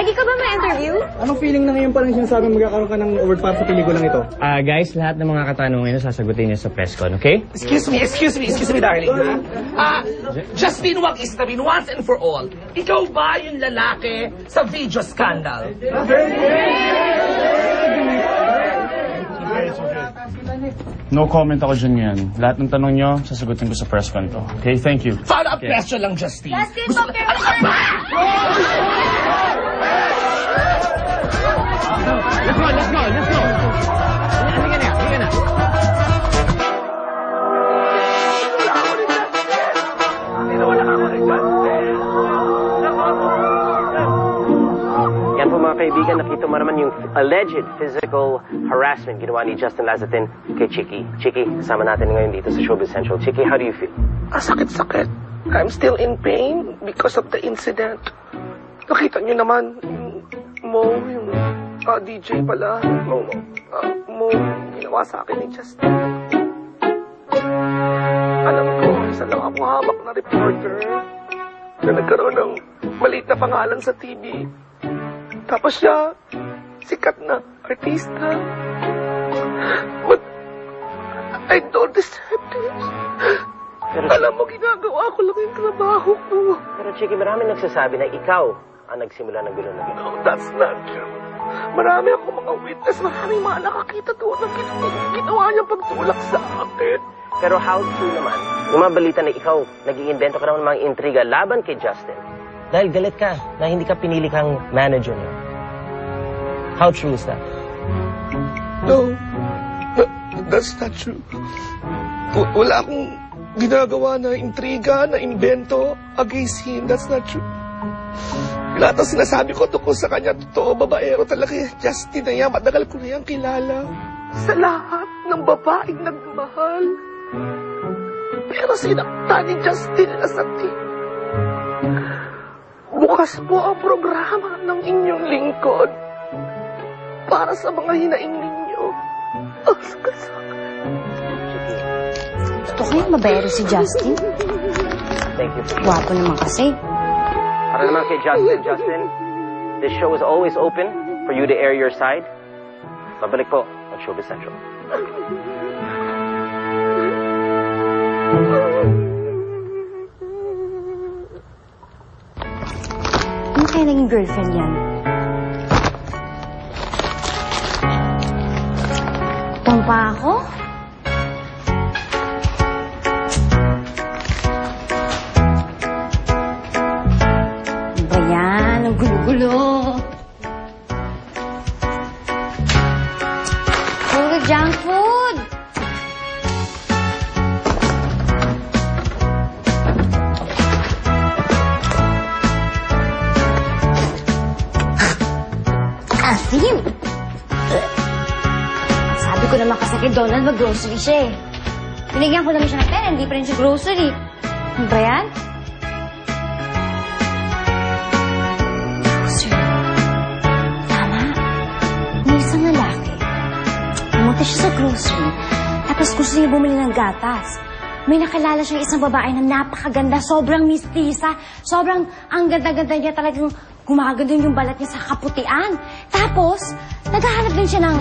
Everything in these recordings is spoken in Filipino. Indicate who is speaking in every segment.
Speaker 1: Ready ka ba ma-interview?
Speaker 2: Anong feeling na ngayon parang sinasabing magkakaroon ka ng award para sa pelikulang ito?
Speaker 3: Guys, lahat ng mga katanungan nyo sasagutin niyo sa press con, okay?
Speaker 4: Excuse me, darling. Justine, wag isipin once and for all. Ikaw ba yung lalaki sa video scandal?
Speaker 3: No comment ako dyan yan. Lahat ng tanong nyo, sasagutin ko sa press con to. Okay, thank you.
Speaker 4: Follow-up question lang, Justine.
Speaker 1: Justin, talk your word!
Speaker 3: Let's go! Halika na.
Speaker 5: Yan po mga kaibigan, nakita mo naman yung alleged physical harassment ginawa ni Justin Lazatin kay Chiki. Chiki, kasama natin ngayon dito sa Showbiz Central. Chiki, how do you feel?
Speaker 4: Sakit-sakit. I'm still in pain because of the incident. Nakita niyo naman, yung DJ pala, Mo, ginawa sa akin ni Justin. Alam ko, isa lang ako hamak na reporter na nagkaroon ng maliit na pangalan sa TV. Tapos siya, sikat na artista. But I don't deserve this. Alam mo, ginagawa ko lang yung trabaho ko.
Speaker 5: Pero Chiki, marami nagsasabi na ikaw ang nagsimula ng gulo na gano'n.
Speaker 4: No, that's not true. Marami akong mga witness, maraming mga nakakita doon ng ginawa niyang pagtulak sa akin.
Speaker 5: Pero how true naman, yung mga balita na ikaw, nag-iimbento ka naman ng mga intriga laban kay Justin. Dahil galit ka na hindi ka pinili kang manager niya. How true is that?
Speaker 4: No, that's not true. Wala akong ginagawa na intriga, na invento against him. That's not true. Lahat ng sinasabi ko tungkol sa kanya, totoo, babaero talaga. Justin na yan, matagal ko na yan kilala. Sa lahat ng babaeng nagmahal. Pero sinakta ni Justin Lazatin. Bukas po ang programa ng inyong lingkod para sa mga hinaing ninyo. Ang sakit-sakit.
Speaker 1: Gusto ko yung babaero si Justin.
Speaker 5: Thank you.
Speaker 1: Gwapo naman kasi.
Speaker 5: Para naman kay Justin, this show is always open for you to air your side. Babalik po ang Showbiz Central.
Speaker 1: Ano kaya naging girlfriend yan? Tampa ako? Ano ba yan? Ang gulo-gulo. Puro junk food. Asim! Sabi ko naman kasi kay Donald mag-grocery siya eh. Binigyan ko naman siya ng pera, hindi pa rin siya grocery. Ano ba yan? Sir, tama. May isang lalaki. Pumunta siya sa grocery, tapos gusto niya bumili ng gatas. May nakilala siyang isang babae na napakaganda, sobrang mistisa, sobrang ang ganda-ganda niya, talagang gumaganda yung balat niya sa kaputian. Tapos, naghahanap din siya ng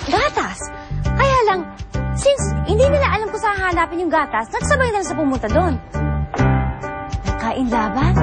Speaker 1: gatas. Kaya lang, since hindi nila alam kung saan hanapin yung gatas, nagsabay na sa pumunta doon. Nagkain laban.